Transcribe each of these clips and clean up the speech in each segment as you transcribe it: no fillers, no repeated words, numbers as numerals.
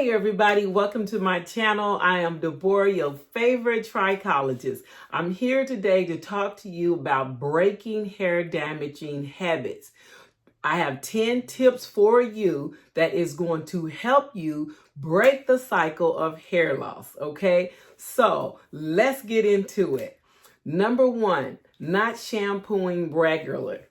Hey everybody, welcome to my channel. I am Deborah, your favorite trichologist. I'm here today to talk to you about breaking hair damaging habits. I have 10 tips for you that is going to help you break the cycle of hair loss, okay? So let's get into it. Number one, not shampooing regularly.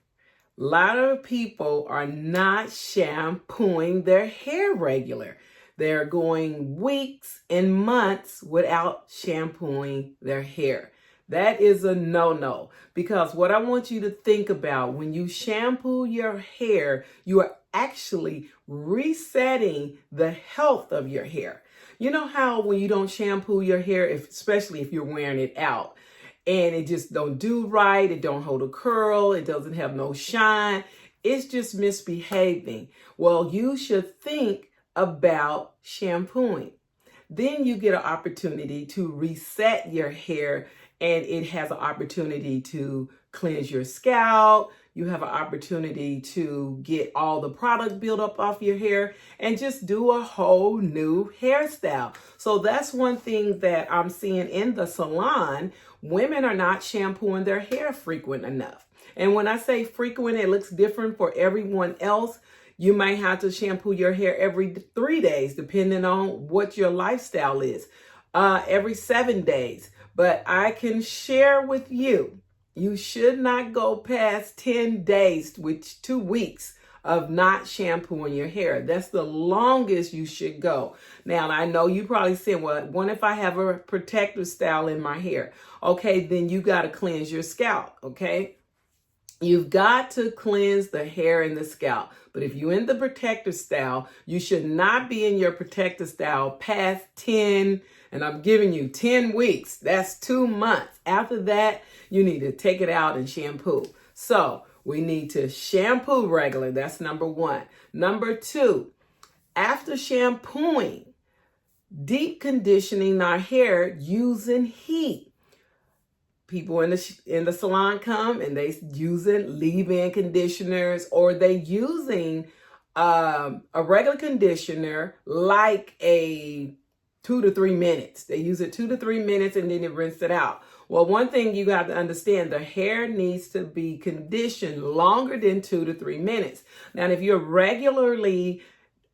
A lot of people are not shampooing their hair regular. They're going weeks and months without shampooing their hair. That is a no-no, because what I want you to think about, when you shampoo your hair, you are actually resetting the health of your hair. You know how when you don't shampoo your hair, especially if you're wearing it out, and it just don't do right, it don't hold a curl, it doesn't have no shine, it's just misbehaving. Well, you should think about shampooing. Then you get an opportunity to reset your hair, and it has an opportunity to cleanse your scalp. You have an opportunity to get all the product built up off your hair and just do a whole new hairstyle. So that's one thing that I'm seeing in the salon. Women are not shampooing their hair frequent enough. And when I say frequent, it looks different for everyone else. You might have to shampoo your hair every 3 days, depending on what your lifestyle is, every 7 days. But I can share with you, you should not go past 10 days, which 2 weeks of not shampooing your hair. That's the longest you should go. Now, I know you probably saying, well, what if I have a protective style in my hair? Okay, then you got to cleanse your scalp, okay? You've got to cleanse the hair and the scalp. But if you're in the protective style, you should not be in your protective style past 10, and I'm giving you 10 weeks. That's 2 months. After that, you need to take it out and shampoo. So we need to shampoo regularly. That's number one. Number two, after shampooing, deep conditioning our hair using heat. People in the salon come and they using leave-in conditioners, or they using a regular conditioner like a 2 to 3 minutes. They use it 2 to 3 minutes and then they rinse it out. Well, one thing you got to understand, the hair needs to be conditioned longer than 2 to 3 minutes. Now, if you're regularly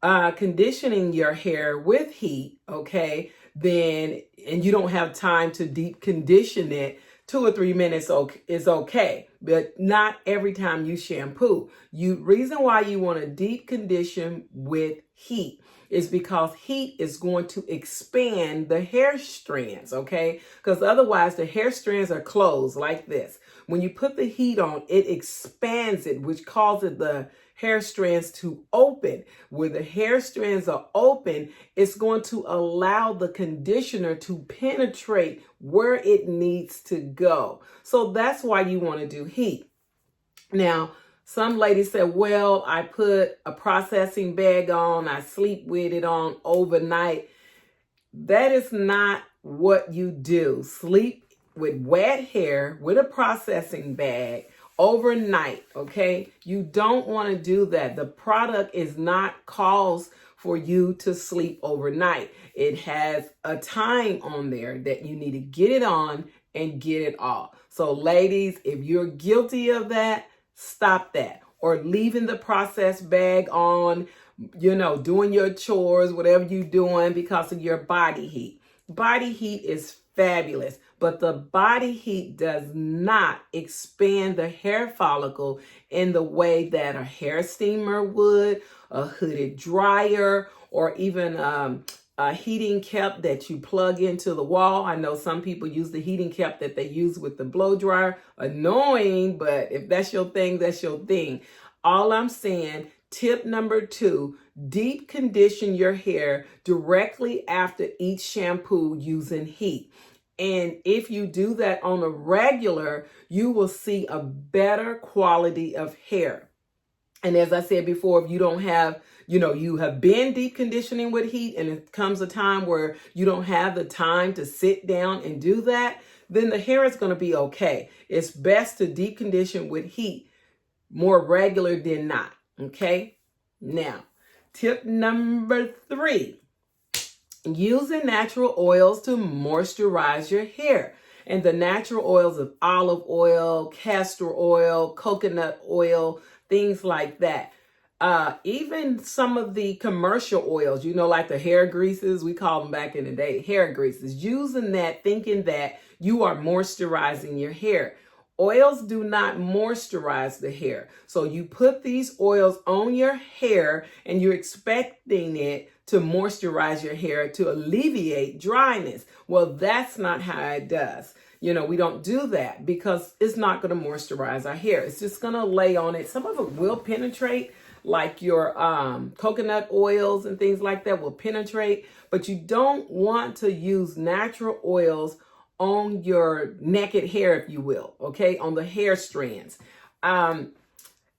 conditioning your hair with heat, okay, then, and you don't have time to deep condition it, 2 or 3 minutes is okay, but not every time you shampoo. Reason why you want to deep condition with heat is because heat is going to expand the hair strands, okay? Because otherwise the hair strands are closed like this. When you put the heat on, it expands it, which causes the hair strands to open. Where the hair strands are open, it's going to allow the conditioner to penetrate where it needs to go. So that's why you want to do heat. Now, some ladies said, well, I put a processing bag on, I sleep with it on overnight. That is not what you do. Sleep with wet hair with a processing bag overnight, okay? You don't want to do that. The product is not caused for you to sleep overnight. It has a time on there that you need to get it on and get it off. So ladies, if you're guilty of that, stop that. Or leaving the process bag on, doing your chores, whatever you're doing because of your body heat. Body heat is fabulous, but the body heat does not expand the hair follicle in the way that a hair steamer would, a hooded dryer, or even a heating cap that you plug into the wall. I know some people use the heating cap that they use with the blow dryer. Annoying, but if that's your thing, that's your thing. All I'm saying, tip number 2, deep condition your hair directly after each shampoo using heat. And if you do that on a regular, you will see a better quality of hair. And as I said before, if you don't have, you have been deep conditioning with heat and it comes a time where you don't have the time to sit down and do that, then the hair is going to be okay. It's best to deep condition with heat more regular than not. Okay. Now, tip number 3, using natural oils to moisturize your hair. And the natural oils of olive oil, castor oil, coconut oil, things like that. Even some of the commercial oils, like the hair greases, we call them back in the day, hair greases, using that, thinking that you are moisturizing your hair. Oils do not moisturize the hair. So you put these oils on your hair and you're expecting it to moisturize your hair to alleviate dryness. Well, that's not how it does. We don't do that because it's not going to moisturize our hair. It's just going to lay on it. Some of it will penetrate, like your coconut oils and things like that will penetrate, but you don't want to use natural oils on your naked hair, if you will, okay, on the hair strands,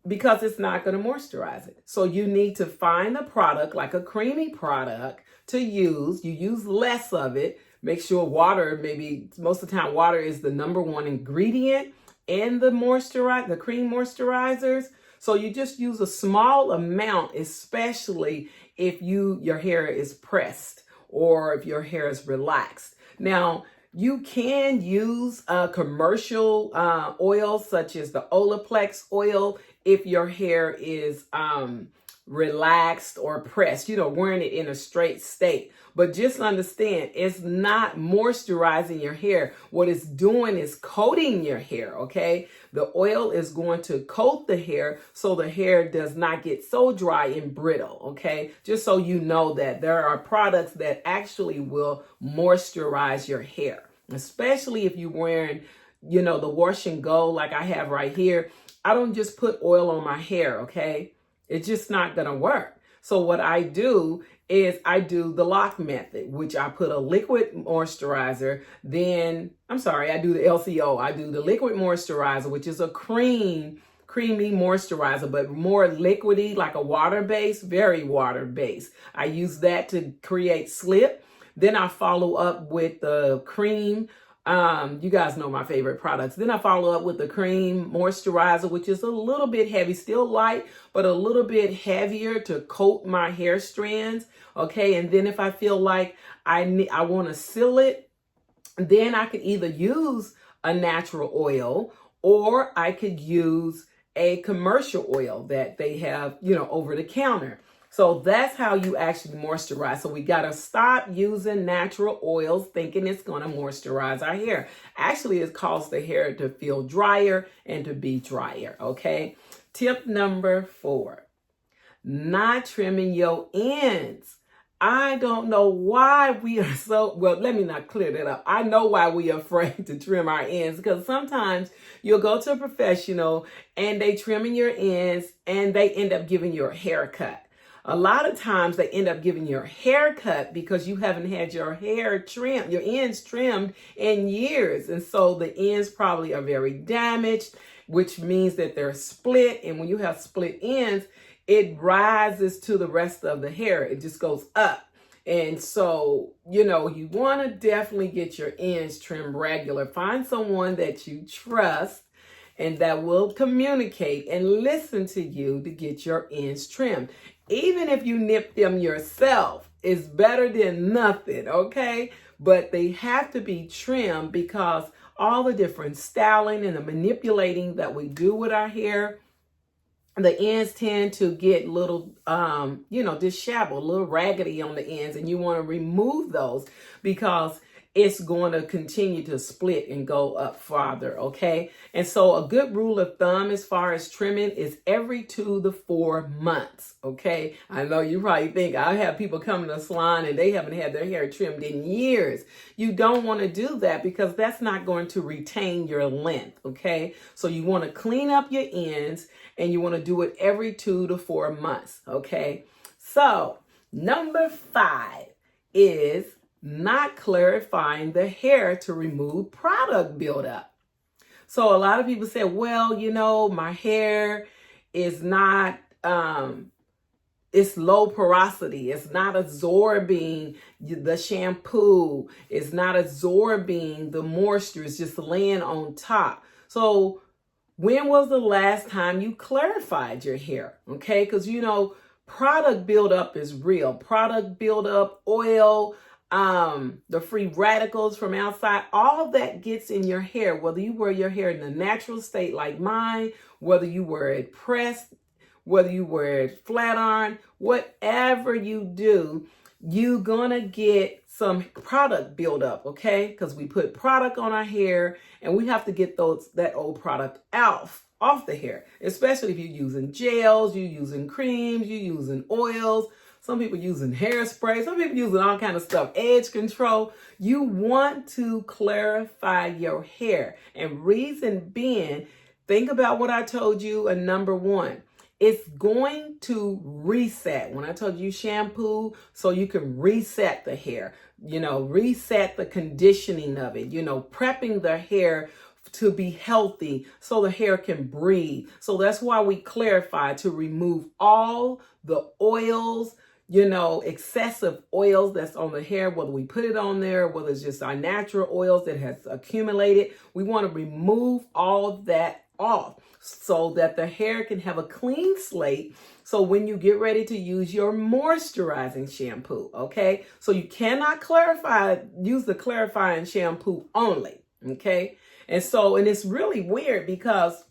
because it's not going to moisturize it. So you need to find a product, like a creamy product to use. You use less of it. Make sure water, maybe most of the time, water is the number one ingredient in the cream moisturizers. So you just use a small amount, especially if your hair is pressed or if your hair is relaxed. Now, you can use commercial oils such as the Olaplex oil if your hair is relaxed or pressed, wearing it in a straight state. But just understand, it's not moisturizing your hair. What it's doing is coating your hair, okay? The oil is going to coat the hair so the hair does not get so dry and brittle, okay? Just so you know that there are products that actually will moisturize your hair, especially if you're wearing, the wash and go like I have right here. I don't just put oil on my hair, okay? It's just not going to work. So what I do is I do the lock method, which I put a liquid moisturizer, I do the LCO. I do the liquid moisturizer, which is a creamy moisturizer, but more liquidy, like a water-based, very water-based. I use that to create slip. Then I follow up with the cream. You guys know my favorite products. Then I follow up with the cream moisturizer, which is a little bit heavy, still light, but a little bit heavier to coat my hair strands. Okay. And then if I feel like I want to seal it, then I could either use a natural oil or I could use a commercial oil that they have, over the counter. So that's how you actually moisturize. So we got to stop using natural oils thinking it's going to moisturize our hair. Actually, it causes the hair to feel drier and to be drier, okay? Tip number 4, not trimming your ends. I don't know why we are let me not clear that up. I know why we are afraid to trim our ends, because sometimes you'll go to a professional and they trimming your ends and they end up giving you a haircut. A lot of times they end up giving you a haircut because you haven't had your ends trimmed in years. And so the ends probably are very damaged, which means that they're split. And when you have split ends, it rises to the rest of the hair. It just goes up. And so, you want to definitely get your ends trimmed regular. Find someone that you trust and that will communicate and listen to you to get your ends trimmed. Even if you nip them yourself, it's better than nothing, okay? But they have to be trimmed because all the different styling and the manipulating that we do with our hair, the ends tend to get little, disheveled, a little raggedy on the ends, and you want to remove those because it's going to continue to split and go up farther, okay? And so a good rule of thumb as far as trimming is every 2 to 4 months, okay? I know you probably think, I have people come to the salon and they haven't had their hair trimmed in years. You don't want to do that because that's not going to retain your length, okay? So you want to clean up your ends and you want to do it every 2 to 4 months, okay? So number 5 is not clarifying the hair to remove product buildup. So a lot of people say, well, my hair is not, it's low porosity. It's not absorbing the shampoo. It's not absorbing the moisture. It's just laying on top. So when was the last time you clarified your hair? Okay, because product buildup is real. Product buildup, oil, the free radicals from outside, all of that gets in your hair, whether you wear your hair in the natural state like mine, whether you wear it pressed, whether you wear it flat iron, whatever you do, you're gonna get some product buildup, okay? Because we put product on our hair and we have to get that old product off the hair, especially if you're using gels, you're using creams, you're using oils. Some people using hairspray, some people using all kind of stuff, edge control. You want to clarify your hair. And reason being, think about what I told you. And number one, it's going to reset. When I told you shampoo, so you can reset the hair, reset the conditioning of it, prepping the hair to be healthy so the hair can breathe. So that's why we clarify to remove all the oils, excessive oils that's on the hair, whether we put it on there, whether it's just our natural oils that has accumulated. We want to remove all that off so that the hair can have a clean slate. So when you get ready to use your moisturizing shampoo, okay? So you cannot use the clarifying shampoo only, okay? And it's really weird because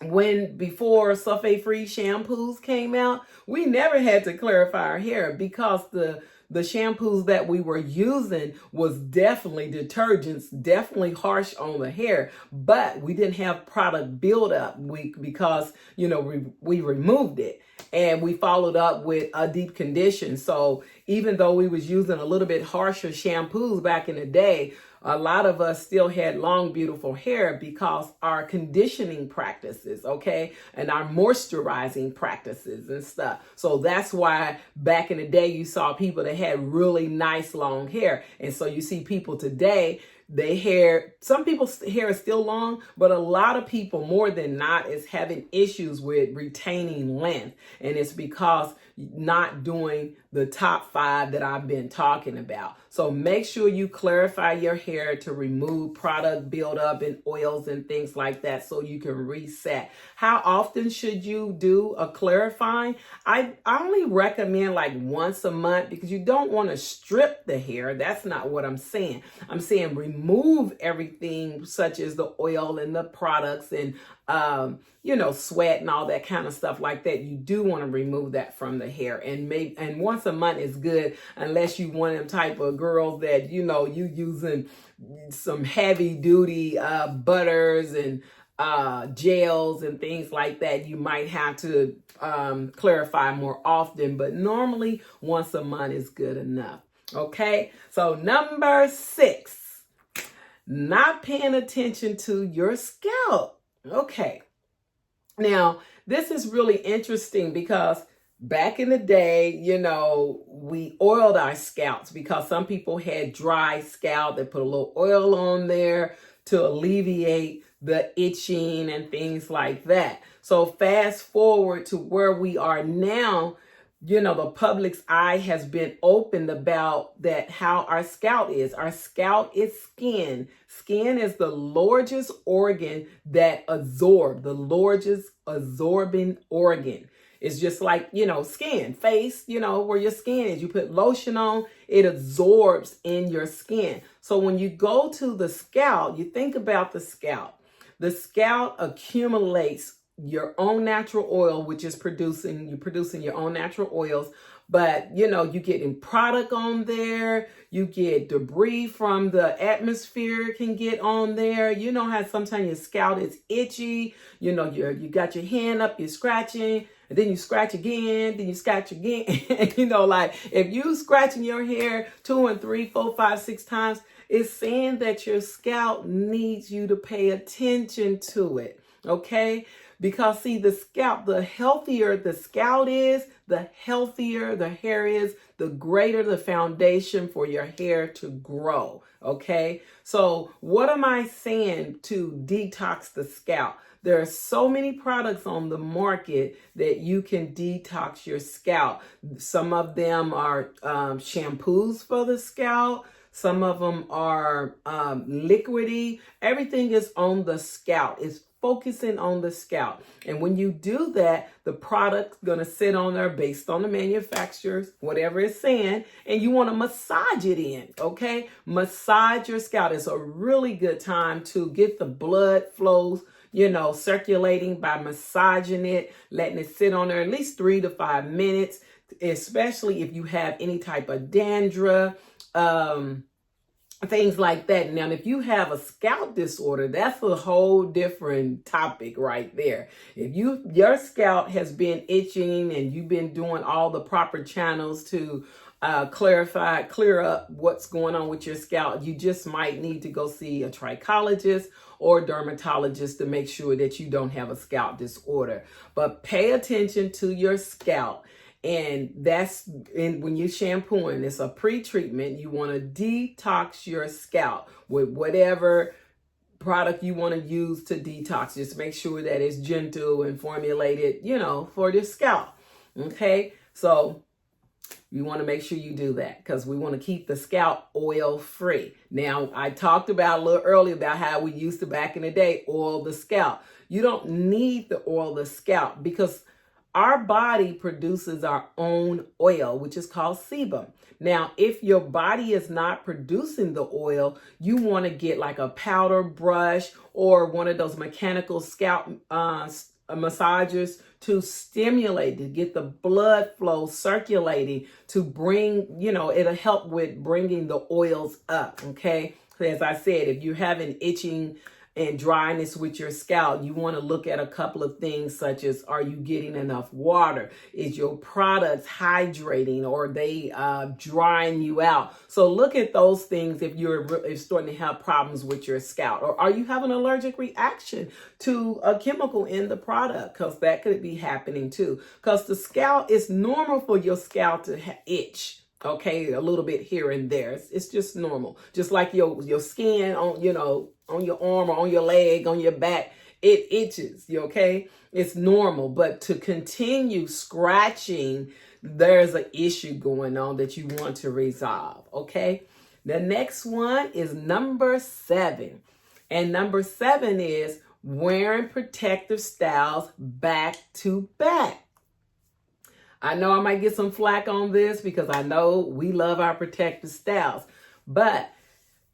before sulfate-free shampoos came out, we never had to clarify our hair because the shampoos that we were using was definitely detergents, definitely harsh on the hair, but we didn't have product buildup because we removed it and we followed up with a deep condition. So even though we was using a little bit harsher shampoos back in the day, a lot of us still had long, beautiful hair because our conditioning practices, okay, and our moisturizing practices and stuff. So that's why back in the day, you saw people that had really nice long hair. And so you see people today, some people's hair is still long, but a lot of people, more than not, is having issues with retaining length. And it's because not doing the top 5 that I've been talking about. So make sure you clarify your hair to remove product buildup and oils and things like that so you can reset. How often should you do a clarifying? I only recommend like once a month because you don't want to strip the hair. That's not what I'm saying. I'm saying remove everything such as the oil and the products and sweat and all that kind of stuff like that. You do want to remove that from the hair, and once a month is good, unless you one of them type of girls that you using some heavy duty butters and gels and things like that. You might have to clarify more often, but normally once a month is good enough. Okay, so number 6, not paying attention to your scalp. Okay. Now, this is really interesting because back in the day, we oiled our scalps because some people had dry scalp. They put a little oil on there to alleviate the itching and things like that. So fast forward to where we are now, the public's eye has been opened about that, how our scalp is. Our scalp is skin. Skin is the largest organ that the largest absorbing organ. It's just like, skin, face, where your skin is. You put lotion on, it absorbs in your skin. So when you go to the scalp, you think about the scalp. The scalp accumulates your own natural oil, which is you're producing your own natural oils, but you getting product on there, you get debris from the atmosphere can get on there. You know how sometimes your scalp is itchy, you got your hand up, you're scratching, and then you scratch again, then you scratch again. Like if you scratching your hair 2 and 3, 4, 5, 6 times, it's saying that your scalp needs you to pay attention to it. Okay. Because see, the scalp, the healthier the scalp is, the healthier the hair is, the greater the foundation for your hair to grow. Okay. So what am I saying to detox the scalp? There are so many products on the market that you can detox your scalp. Some of them are shampoos for the scalp. Some of them are liquidy. Everything is on the scalp. It's focusing on the scalp. And when you do that, the product's going to sit on there based on the manufacturer's, whatever it's saying, and you want to massage it in, okay? Massage your scalp. It's a really good time to get the blood flows, circulating by massaging it, letting it sit on there at least 3 to 5 minutes, especially if you have any type of dandruff, things like that. Now, if you have a scalp disorder, that's a whole different topic right there. If your scalp has been itching and you've been doing all the proper channels to clear up what's going on with your scalp, you just might need to go see a trichologist or dermatologist to make sure that you don't have a scalp disorder. But pay attention to your scalp. And when you're shampooing, it's a pre-treatment. You want to detox your scalp with whatever product you want to use to detox. Just make sure that it's gentle and formulated, for the scalp. Okay, so you want to make sure you do that because we want to keep the scalp oil free. Now, I talked about a little earlier about how we used to back in the day oil the scalp. You don't need to oil the scalp because our body produces our own oil, which is called sebum. Now, if your body is not producing the oil, you want to get like a powder brush or one of those mechanical scalp massagers to stimulate, to get the blood flow circulating, to bring, it'll help with bringing the oils up, okay? So as I said, if you're having itching and dryness with your scalp, you want to look at a couple of things such as, are you getting enough water? Is your products hydrating or are they drying you out? So look at those things if you're starting to have problems with your scalp. Or are you having an allergic reaction to a chemical in the product? Because that could be happening too. Because the scalp, it's normal for your scalp to itch. Okay, a little bit here and there. It's just normal. Just like your skin on your arm or on your leg, on your back, it itches. Okay, it's normal. But to continue scratching, there's an issue going on that you want to resolve. Okay, the next one is number 7, and number 7 is wearing protective styles back to back. I know I might get some flack on this because I know we love our protective styles. But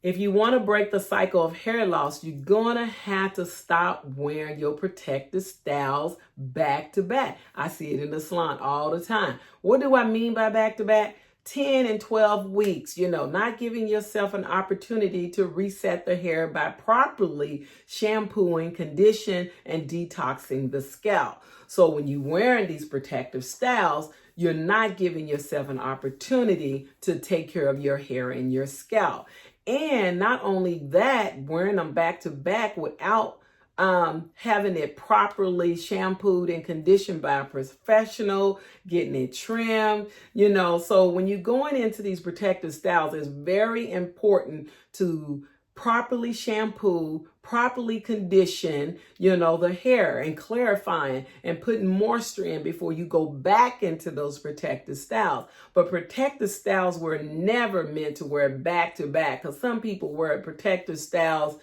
if you want to break the cycle of hair loss, you're going to have to stop wearing your protective styles back to back. I see it in the salon all the time. What do I mean by back to back? 10 and 12 weeks, not giving yourself an opportunity to reset the hair by properly shampooing, condition, and detoxing the scalp. So when you're wearing these protective styles, you're not giving yourself an opportunity to take care of your hair and your scalp. And not only that, wearing them back to back without having it properly shampooed and conditioned by a professional, getting it trimmed, so when you're going into these protective styles, it's very important to properly shampoo, properly condition, the hair and clarifying and putting moisture in before you go back into those protective styles. But protective styles were never meant to wear back to back because some people wear protective styles,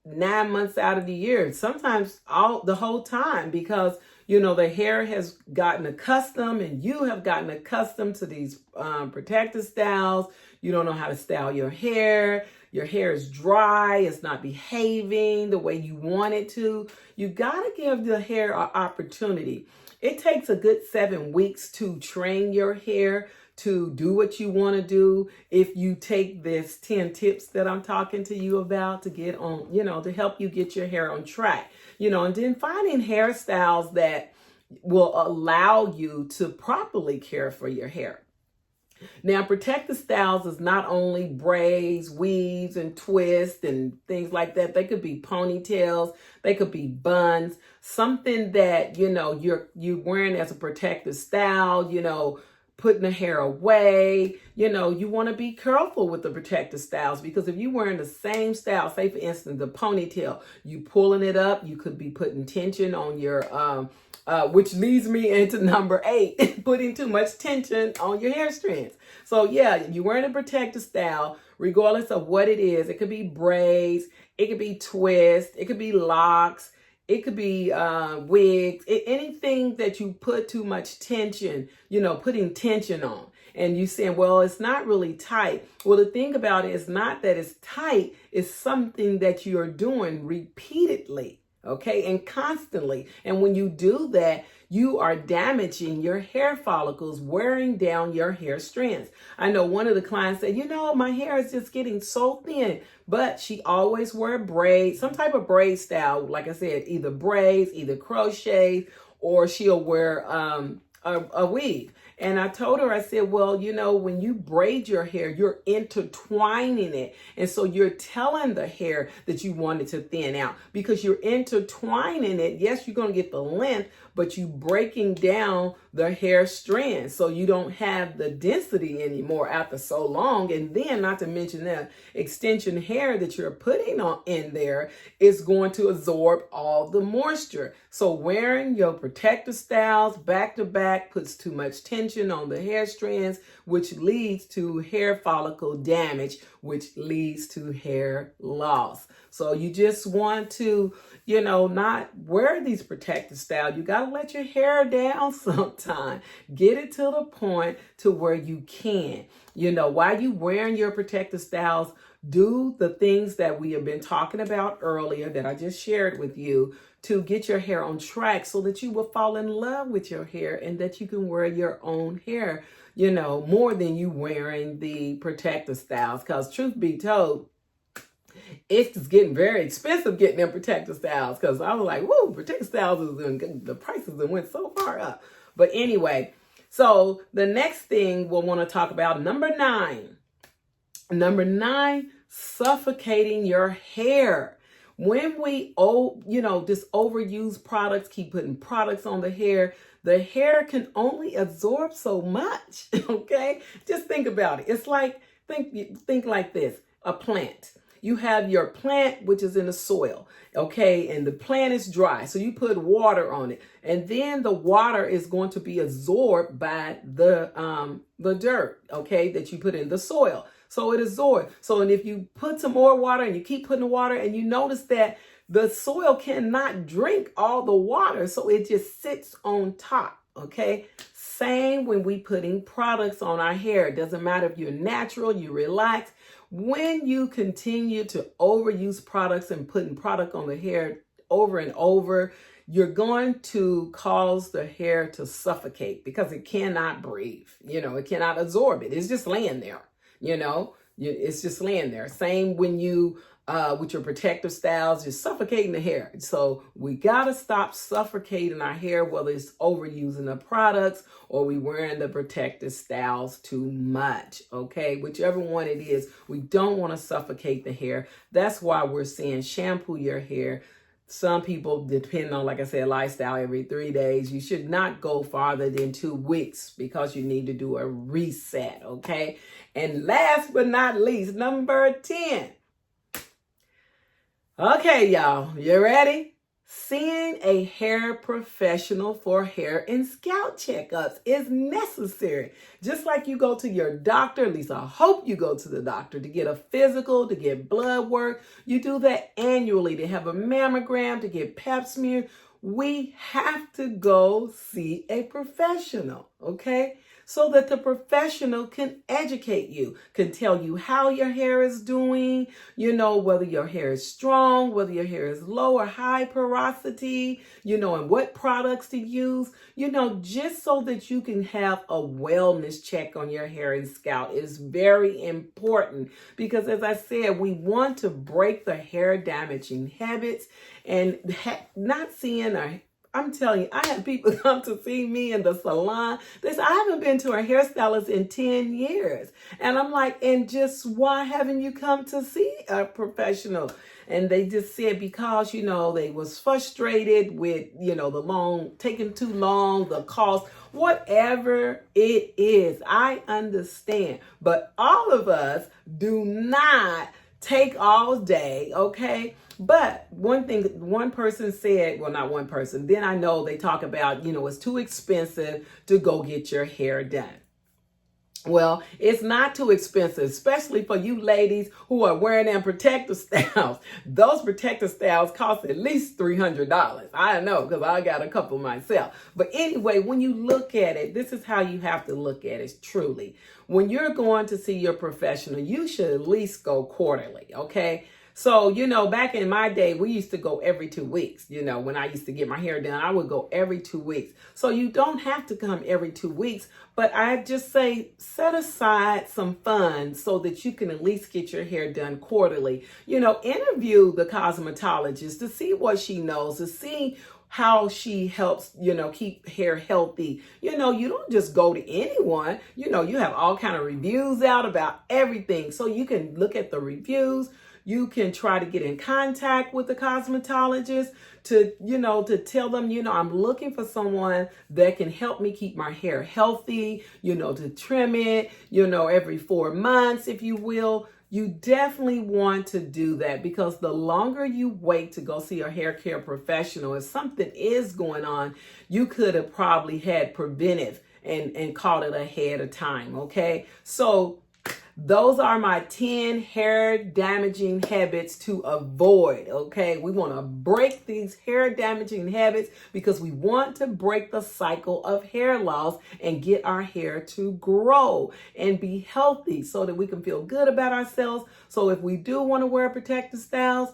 9 months out of the year, sometimes the whole time because, the hair has gotten accustomed and you have gotten accustomed to these protective styles. You don't know how to style your hair. Your hair is dry. It's not behaving the way you want it to. You got to give the hair an opportunity. It takes a good 7 weeks to train your hair to do what you want to do. If you take this 10 tips that I'm talking to you about to get on, to help you get your hair on track, and then finding hairstyles that will allow you to properly care for your hair. Now, protective styles is not only braids, weaves, and twists and things like that. They could be ponytails. They could be buns. Something that, you're wearing as a protective style, putting the hair away. You know, you want to be careful with the protective styles, because if you're wearing the same style, say for instance, the ponytail, you pulling it up, you could be putting tension on your, which leads me into number 8, putting too much tension on your hair strands. So yeah, you're wearing a protective style, regardless of what it is. It could be braids, it could be twists, it could be locks, it could be wigs, anything that you put too much tension, you know, putting tension on. And you saying, well, it's not really tight. Well, the thing about it is not that it's tight, it's something that you're doing repeatedly, okay, and constantly. And when you do that, you are damaging your hair follicles, wearing down your hair strands. I know one of the clients said, you know, my hair is just getting so thin, but she always wear braids, some type of braid style. Like I said, either braids, either crochet, or she'll wear a wig. And I told her, I said, well, you know, when you braid your hair, you're intertwining it. And so you're telling the hair that you want it to thin out because you're intertwining it. Yes, you're going to get the length, but you breaking down the hair strands. So you don't have the density anymore after so long. And then not to mention that extension hair that you're putting on in there is going to absorb all the moisture. So wearing your protective styles back to back puts too much tension on the hair strands, which leads to hair follicle damage, which leads to hair loss. So you just want to, you know, not wear these protective styles. You got to let your hair down sometime. Get it to the point to where you can. You know, while you wearing your protective styles, do the things that we have been talking about earlier that I just shared with you to get your hair on track so that you will fall in love with your hair and that you can wear your own hair, you know, more than you wearing the protective styles. Because truth be told, it's getting very expensive getting them protective styles, because I was like, whoa, protective styles, the prices have went so far up. But anyway, so the next thing we'll want to talk about, number 9. Number 9, suffocating your hair. When we, just overuse products, keep putting products on the hair can only absorb so much, okay? Just think about it. It's like, think like this, a plant. You have your plant, which is in the soil, okay? And the plant is dry, so you put water on it. And then the water is going to be absorbed by the dirt, okay, that you put in the soil. So it absorbs. So, and if you put some more water and you keep putting the water and you notice that the soil cannot drink all the water, so it just sits on top, okay? Same when we putting products on our hair. It doesn't matter if you're natural, you relax. When you continue to overuse products and putting product on the hair over and over, you're going to cause the hair to suffocate because it cannot breathe. You know, it cannot absorb it. It's just laying there. You know, it's just laying there. Same when you, with your protective styles, you're suffocating the hair. So we got to stop suffocating our hair, whether it's overusing the products or we wearing the protective styles too much. Okay, whichever one it is, we don't want to suffocate the hair. That's why we're saying shampoo your hair. Some people, depending on, like I said, lifestyle, every 3 days. You should not go farther than 2 weeks because you need to do a reset, okay? And last but not least, number 10. Okay, y'all, you ready? Seeing a hair professional for hair and scalp checkups is necessary. Just like you go to your doctor, at least I hope you go to the doctor to get a physical, to get blood work. You do that annually, to have a mammogram, to get pap smear. We have to go see a professional, okay? So that the professional can educate you, can tell you how your hair is doing, you know, whether your hair is strong, whether your hair is low or high porosity, you know, and what products to use, you know, just so that you can have a wellness check on your hair and scalp is very important because, as I said, we want to break the hair damaging habits and not seeing I'm telling you, I have people come to see me in the salon. They say, I haven't been to a hairstylist in 10 years. And I'm like, and just why haven't you come to see a professional? And they just said because, they was frustrated with, taking too long, the cost, whatever it is. I understand. But all of us do not take all day, okay? But one thing, one person said, well, not one person, then I know they talk about, it's too expensive to go get your hair done. Well, it's not too expensive, especially for you ladies who are wearing them protective styles. Those protective styles cost at least $300. I know because I got a couple myself. But anyway, when you look at it, this is how you have to look at it truly. When you're going to see your professional, you should at least go quarterly, okay? So, back in my day, we used to go every 2 weeks. When I used to get my hair done, I would go every 2 weeks. So you don't have to come every 2 weeks, but I just say set aside some funds so that you can at least get your hair done quarterly. Interview the cosmetologist to see what she knows, to see how she helps, keep hair healthy. You don't just go to anyone. You have all kind of reviews out about everything. So you can look at the reviews. You can try to get in contact with the cosmetologist to tell them, I'm looking for someone that can help me keep my hair healthy, to trim it, every 4 months, if you will. You definitely want to do that because the longer you wait to go see a hair care professional, if something is going on, you could have probably had preventive and caught it ahead of time, okay? So those are my 10 hair damaging habits to avoid, okay? We want to break these hair damaging habits because we want to break the cycle of hair loss and get our hair to grow and be healthy so that we can feel good about ourselves. So if we do want to wear protective styles,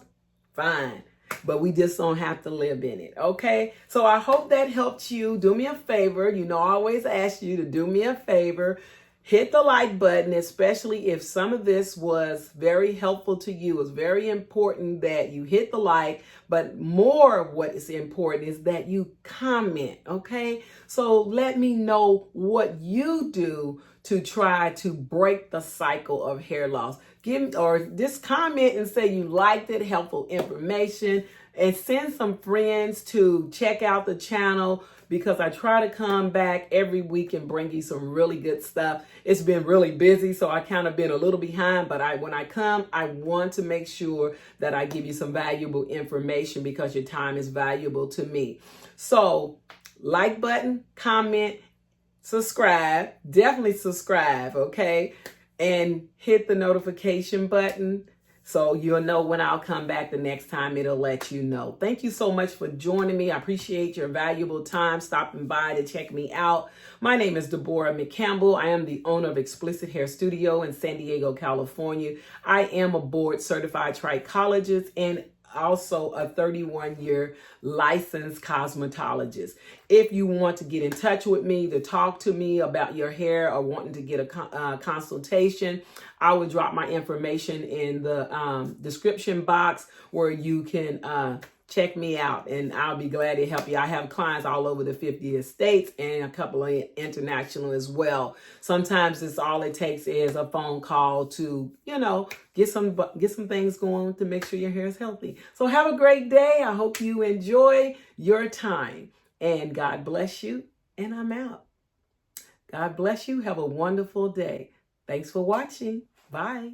fine. But we just don't have to live in it, okay? So I hope that helped you. Do me a favor. I always ask you to do me a favor. Hit the like button, especially if some of this was very helpful to you. It's very important that you hit the like, but more of what is important is that you comment, okay? So let me know what you do to try to break the cycle of hair loss. Just comment and say you liked it, helpful information, and send some friends to check out the channel because I try to come back every week and bring you some really good stuff. It's been really busy, so I kind of been a little behind, but when I come, I want to make sure that I give you some valuable information because your time is valuable to me. So like button, comment, subscribe, definitely subscribe, okay? And hit the notification button so you'll know when I'll come back the next time. It'll let you know. Thank you so much for joining me. I appreciate your valuable time stopping by to check me out. My name is Deborah McCampbell. I am the owner of Xplicit Hair Studio in San Diego, California. I am a board certified trichologist and also a 31-year licensed cosmetologist. If you want to get in touch with me to talk to me about your hair or wanting to get a consultation, I will drop my information in the description box where you can check me out, and I'll be glad to help you. I have clients all over the 50 states and a couple of international as well. Sometimes it's all it takes is a phone call to, get some things going to make sure your hair is healthy. So have a great day. I hope you enjoy your time, and God bless you. And I'm out. God bless you. Have a wonderful day. Thanks for watching. Bye.